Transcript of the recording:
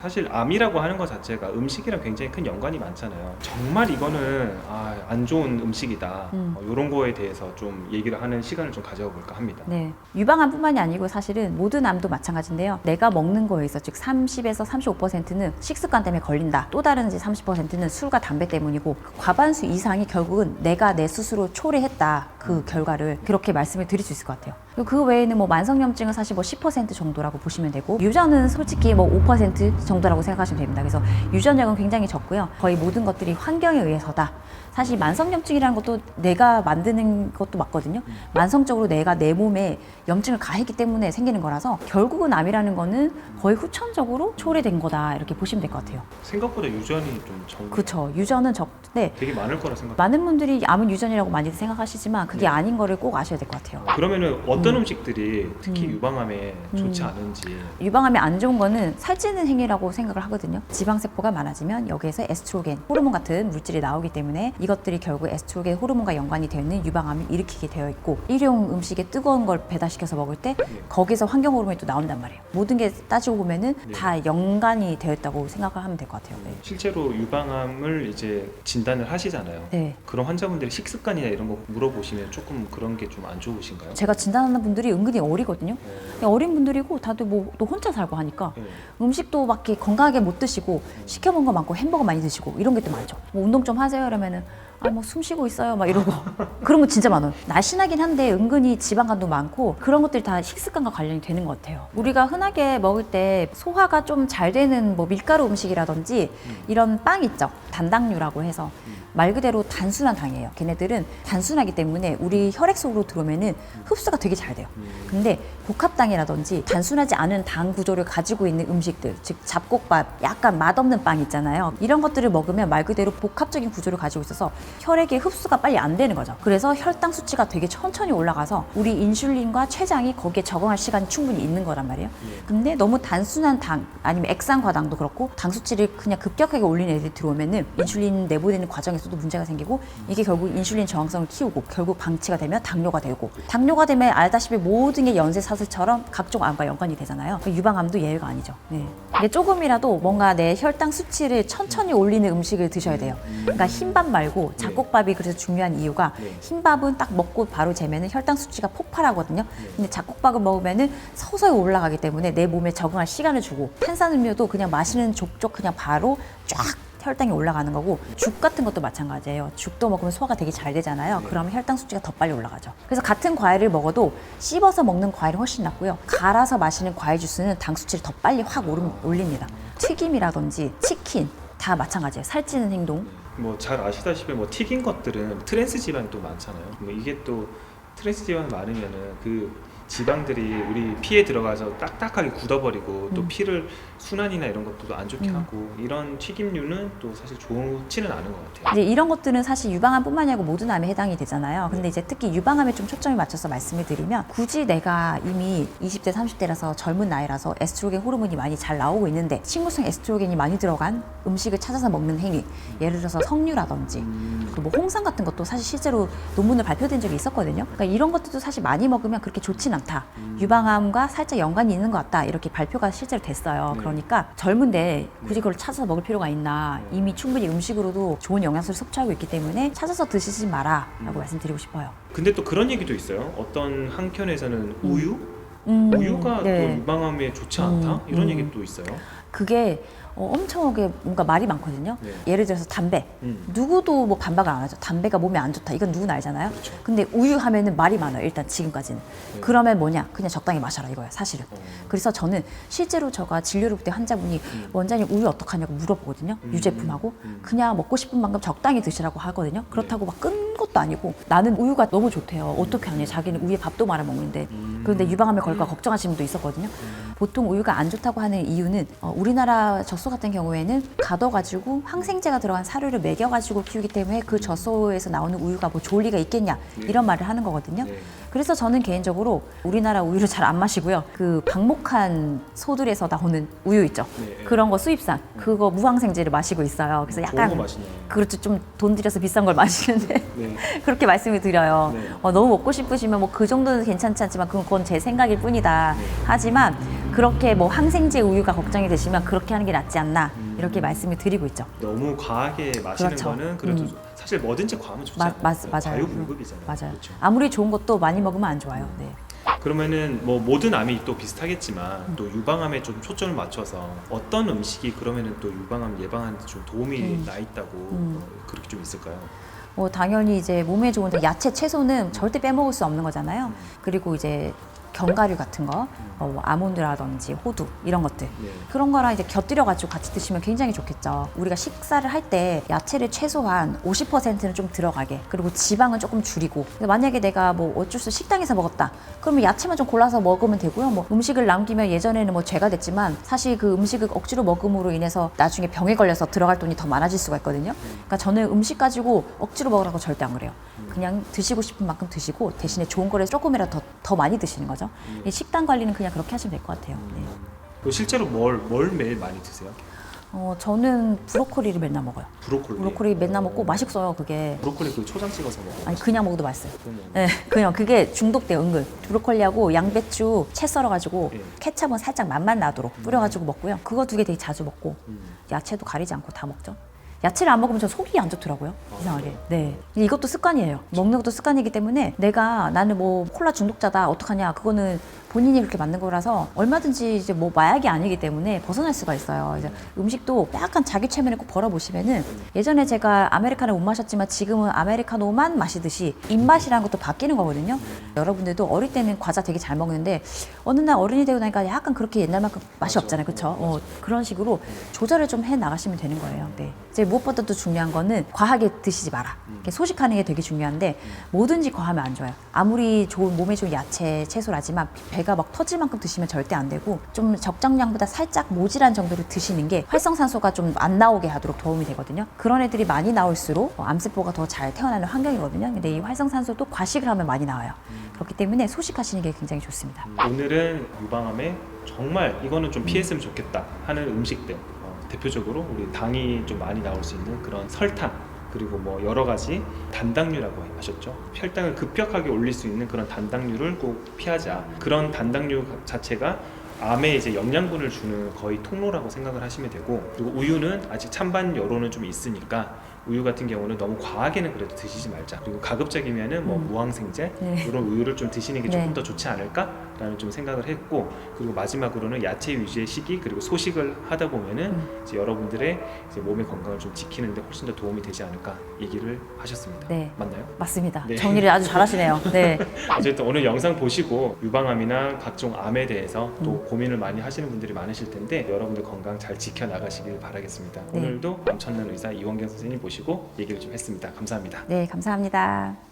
사실 암이라고 하는 것 자체가 음식이랑 굉장히 큰 연관이 많잖아요. 정말 이거는 안 좋은 음식이다. 이런 거에 대해서 좀 얘기를 하는 시간을 좀 가져볼까 합니다. 네, 유방암뿐만이 아니고 사실은 모든 암도 마찬가지인데요. 내가 먹는 거에 있어 즉 30에서 35%는 식습관 때문에 걸린다. 또 다른 이제 30%는 술과 담배 때문이고 그 과반수 이상이 결국은 내가 내 스스로 초래했다. 그 결과를 그렇게 말씀을 드릴 수 있을 것 같아요. 그 외에는 뭐 만성염증은 사실 뭐 10% 정도라고 보시면 되고 유전은 솔직히 뭐 5% 정도라고 생각하시면 됩니다. 그래서 유전력은 굉장히 적고요. 거의 모든 것들이 환경에 의해서다. 사실 만성염증이라는 것도 내가 만드는 것도 맞거든요. 만성적으로 내가 내 몸에 염증을 가했기 때문에 생기는 거라서 결국은 암이라는 거는 거의 후천적으로 초래된 거다 이렇게 보시면 될 것 같아요. 생각보다 유전이 좀 적은. 그렇죠. 유전은 적는데 되게 많을 거라 생각. 많은 분들이 암은 유전이라고 많이 생각하시지만 그게 아닌 거를 꼭 아셔야 될 것 같아요. 그러면은 어떤 음식들이 특히 유방암에 좋지 않은지. 유방암에 안 좋은 거는 살찌는 행위라고 생각을 하거든요. 지방세포가 많아지면 여기에서 에스트로겐, 호르몬 같은 물질이 나오기 때문에 이것들이 결국 에스트로겐 호르몬과 연관이 되어 있는 유방암을 일으키게 되어 있고 일용 음식에 뜨거운 걸 배달시켜서 먹을 때 거기서 환경 호르몬이 또 나온단 말이에요. 모든 게 따지고 보면은 다 연관이 되어 있다고 생각을 하면 될 것 같아요. 네. 실제로 유방암을 이제 진단을 하시잖아요. 네. 그런 환자분들이 식습관이나 이런 거 물어보시면 조금 그런 게 좀 안 좋으신가요? 제가 진단하는 분들이 은근히 어리거든요. 어린 분들이고 다들 뭐 또 혼자 살고 하니까 음식도 막 이렇게 건강하게 못 드시고 시켜 먹은 거 많고 햄버거 많이 드시고 이런 게 또 많죠. 뭐 운동 좀 하세요 이러면은 뭐 숨 쉬고 있어요 막 이러고 그런 거 진짜 많아요. 날씬하긴 한데 은근히 지방간도 많고 그런 것들이 다 식습관과 관련이 되는 것 같아요. 우리가 흔하게 먹을 때 소화가 좀 잘 되는 뭐 밀가루 음식이라든지 이런 빵 있죠. 단당류라고 해서 말 그대로 단순한 당이에요. 걔네들은 단순하기 때문에 우리 혈액 속으로 들어오면은 흡수가 되게 잘 돼요. 근데 복합당이라든지 단순하지 않은 당 구조를 가지고 있는 음식들, 즉 잡곡밥, 약간 맛없는 빵 있잖아요. 이런 것들을 먹으면 말 그대로 복합적인 구조를 가지고 있어서 혈액의 흡수가 빨리 안 되는 거죠. 그래서 혈당 수치가 되게 천천히 올라가서 우리 인슐린과 췌장이 거기에 적응할 시간이 충분히 있는 거란 말이에요. 근데 너무 단순한 당 아니면 액상 과당도 그렇고 당 수치를 그냥 급격하게 올리는 애들이 들어오면은 인슐린 내보내는 과정에서도 문제가 생기고 이게 결국 인슐린 저항성을 키우고 결국 방치가 되면 당뇨가 되고 당뇨가 되면 알다시피 모든 게 연쇄사슬처럼 각종 암과 연관이 되잖아요. 유방암도 예외가 아니죠. 네. 근데 조금이라도 뭔가 내 혈당 수치를 천천히 올리는 음식을 드셔야 돼요. 그러니까 흰밥 말고 잡곡밥이 그래서 중요한 이유가 흰밥은 딱 먹고 바로 재면은 혈당 수치가 폭발하거든요. 근데 잡곡밥을 먹으면은 서서히 올라가기 때문에 내 몸에 적응할 시간을 주고 탄산음료도 그냥 마시는 족족 그냥 바로 쫙 혈당이 올라가는 거고 죽 같은 것도 마찬가지예요. 죽도 먹으면 소화가 되게 잘 되잖아요. 그러면 혈당 수치가 더 빨리 올라가죠. 그래서 같은 과일을 먹어도 씹어서 먹는 과일이 훨씬 낫고요. 갈아서 마시는 과일 주스는 당 수치를 더 빨리 확 올립니다. 튀김이라든지 치킨 다 마찬가지예요. 살찌는 행동. 뭐 잘 아시다시피 뭐 튀긴 것들은 트랜스 지방이 또 많잖아요. 뭐 이게 또 트랜스 지방이 많으면은 그 지방들이 우리 피에 들어가서 딱딱하게 굳어버리고 또 피를 순환이나 이런 것도 안 좋게 하고 이런 튀김류는 또 사실 좋지는 않은 것 같아요. 이제 이런 것들은 사실 유방암뿐만이 아니고 모든 암에 해당이 되잖아요. 근데 이제 특히 유방암에 좀 초점을 맞춰서 말씀을 드리면 굳이 내가 이미 20대, 30대라서 젊은 나이라서 에스트로겐 호르몬이 많이 잘 나오고 있는데 친구성 에스트로겐이 많이 들어간 음식을 찾아서 먹는 행위, 예를 들어서 석류라든지 그리고 뭐 홍삼 같은 것도 사실 실제로 논문을 발표된 적이 있었거든요. 그러니까 이런 것들도 사실 많이 먹으면 그렇게 좋진 않다. 유방암과 살짝 연관이 있는 것 같다. 이렇게 발표가 실제로 됐어요. 그러니까 젊은데 굳이 그걸 찾아서 먹을 필요가 있나. 이미 충분히 음식으로도 좋은 영양소를 섭취하고 있기 때문에 찾아서 드시지 마라 라고 말씀드리고 싶어요. 근데 또 그런 얘기도 있어요. 어떤 한켠에서는 우유가 또 유방암에 좋지 않다? 이런 얘기도 있어요. 그게 엄청나게 뭔가 말이 많거든요. 예를 들어서 담배. 누구도 뭐 반박을 안 하죠. 담배가 몸에 안 좋다. 이건 누구나 알잖아요. 그렇죠. 근데 우유 하면은 말이 많아요. 일단 지금까지는. 그러면 뭐냐? 그냥 적당히 마셔라 이거예요. 사실은. 그래서 저는 실제로 제가 진료를 볼 때 환자분이 원장님 우유 어떡하냐고 물어보거든요. 유제품하고. 그냥 먹고 싶은 만큼 적당히 드시라고 하거든요. 그렇다고 막 끊는 것도 아니고 나는 우유가 너무 좋대요. 어떻게 하냐. 자기는 우유에 밥도 말아 먹는데. 그런데 유방암에 걸릴까 걱정하시는 분도 있었거든요. 보통 우유가 안 좋다고 하는 이유는 우리나라 젖소 같은 경우에는 가둬가지고 항생제가 들어간 사료를 먹여가지고 키우기 때문에 그 젖소에서 나오는 우유가 뭐 좋을 리가 있겠냐 이런 말을 하는 거거든요. 그래서 저는 개인적으로 우리나라 우유를 잘 안 마시고요. 그 방목한 소들에서 나오는 우유 있죠. 그런 거 수입산 그거 무항생제를 마시고 있어요. 그래서 약간 좋은 거 마시네요. 그렇죠. 좀 돈 들여서 비싼 걸 마시는데 그렇게 말씀을 드려요. 너무 먹고 싶으시면 뭐 그 정도는 괜찮지 않지만 그건 제 생각일 뿐이다. 하지만 그렇게 뭐 항생제 우유가 걱정이 되시면 그렇게 하는 게 낫지 않나 이렇게 말씀을 드리고 있죠. 너무 과하게 마시는 그렇죠. 거는 그래도 사실 뭐든지 과하면 좋지 않아요. 맞아요. 과유불급이잖아요. 맞아요. 그렇죠. 아무리 좋은 것도 많이 먹으면 안 좋아요. 네. 그러면은 뭐 모든 암이 또 비슷하겠지만 또 유방암에 좀 초점을 맞춰서 어떤 음식이 그러면은 또 유방암 예방하는 데 좀 도움이 나 있다고 그렇게 좀 있을까요? 뭐 당연히 이제 몸에 좋은 야채, 채소는 절대 빼먹을 수 없는 거잖아요. 그리고 이제 견과류 같은 거, 뭐 아몬드라든지 호두 이런 것들 네. 그런 거랑 이제 곁들여가지고 같이 드시면 굉장히 좋겠죠. 우리가 식사를 할 때 야채를 최소한 50%는 좀 들어가게, 그리고 지방은 조금 줄이고. 근데 만약에 내가 뭐 어쩔 수 없이 식당에서 먹었다, 그러면 야채만 좀 골라서 먹으면 되고요. 뭐 음식을 남기면 예전에는 뭐 죄가 됐지만 사실 그 음식을 억지로 먹음으로 인해서 나중에 병에 걸려서 들어갈 돈이 더 많아질 수가 있거든요. 그러니까 저는 음식 가지고 억지로 먹으라고 절대 안 그래요. 그냥 드시고 싶은 만큼 드시고 대신에 좋은 거를 조금이라도 더 많이 드시는 거죠. 이 식단 관리는 그냥 그렇게 하시면 될 것 같아요. 네. 그리고 실제로 뭘 매일 많이 드세요? 저는 브로콜리를 맨날 먹어요. 브로콜리 맨날 먹고 맛있어요, 그게. 브로콜리 그 초장 찍어서 먹어요. 아니, 그냥 먹어도 맛있어요. 그러면 네, 그냥 그게 중독돼요, 은근. 브로콜리하고 양배추 채 썰어가지고 예. 케찹은 살짝 맛만 나도록 뿌려가지고 먹고요. 그거 두 개 되게 자주 먹고 야채도 가리지 않고 다 먹죠. 야채를 안 먹으면 저 속이 안 좋더라고요. 이상하게. 네. 이것도 습관이에요. 먹는 것도 습관이기 때문에 나는 뭐 콜라 중독자다 어떡하냐, 그거는 본인이 그렇게 만든 거라서 얼마든지 이제 뭐 마약이 아니기 때문에 벗어날 수가 있어요. 이제 음식도 약간 자기 최면에 꼭 벌어보시면은, 예전에 제가 아메리카노 못 마셨지만 지금은 아메리카노만 마시듯이 입맛이라는 것도 바뀌는 거거든요. 여러분들도 어릴 때는 과자 되게 잘 먹는데 어느 날 어른이 되고 나니까 약간 그렇게 옛날만큼 맛이 없잖아요. 그렇죠? 그런 식으로 조절을 좀 해 나가시면 되는 거예요. 네. 이제 무엇보다도 중요한 거는 과하게 드시지 마라. 이렇게 소식하는 게 되게 중요한데 뭐든지 과하면 안 좋아요. 아무리 몸에 좋은 야채, 채소라지만 배가 막 터질 만큼 드시면 절대 안 되고, 좀 적정량보다 살짝 모자란 정도로 드시는 게 활성산소가 좀 안 나오게 하도록 도움이 되거든요. 그런 애들이 많이 나올수록 암세포가 더 잘 태어나는 환경이거든요. 근데 이 활성산소도 과식을 하면 많이 나와요. 그렇기 때문에 소식하시는 게 굉장히 좋습니다. 오늘은 유방암에 정말 이거는 좀 피했으면 좋겠다 하는 음식들, 대표적으로 우리 당이 좀 많이 나올 수 있는 그런 설탕, 그리고 뭐 여러 가지 단당류라고 하셨죠. 혈당을 급격하게 올릴 수 있는 그런 단당류를 꼭 피하자. 그런 단당류 자체가 암에 이제 영양분을 주는 거의 통로라고 생각을 하시면 되고, 그리고 우유는 아직 찬반 여론은 좀 있으니까 우유 같은 경우는 너무 과하게는 그래도 드시지 말자. 그리고 가급적이면은 뭐 무항생제 네. 이런 우유를 좀 드시는 게 조금 네. 더 좋지 않을까라는 좀 생각을 했고, 그리고 마지막으로는 야채 위주의 식이, 그리고 소식을 하다 보면은 이제 여러분들의 이제 몸의 건강을 좀 지키는데 훨씬 더 도움이 되지 않을까 얘기를 하셨습니다. 네. 맞나요? 맞습니다. 네. 정리를 아주 잘하시네요. 네. 어쨌든 오늘 영상 보시고 유방암이나 각종 암에 대해서 또 고민을 많이 하시는 분들이 많으실 텐데 여러분들 건강 잘 지켜나가시길 바라겠습니다. 네. 오늘도 암 찾는 의사 이원경 선생님 모시고 얘기를 좀 했습니다. 감사합니다. 네, 감사합니다.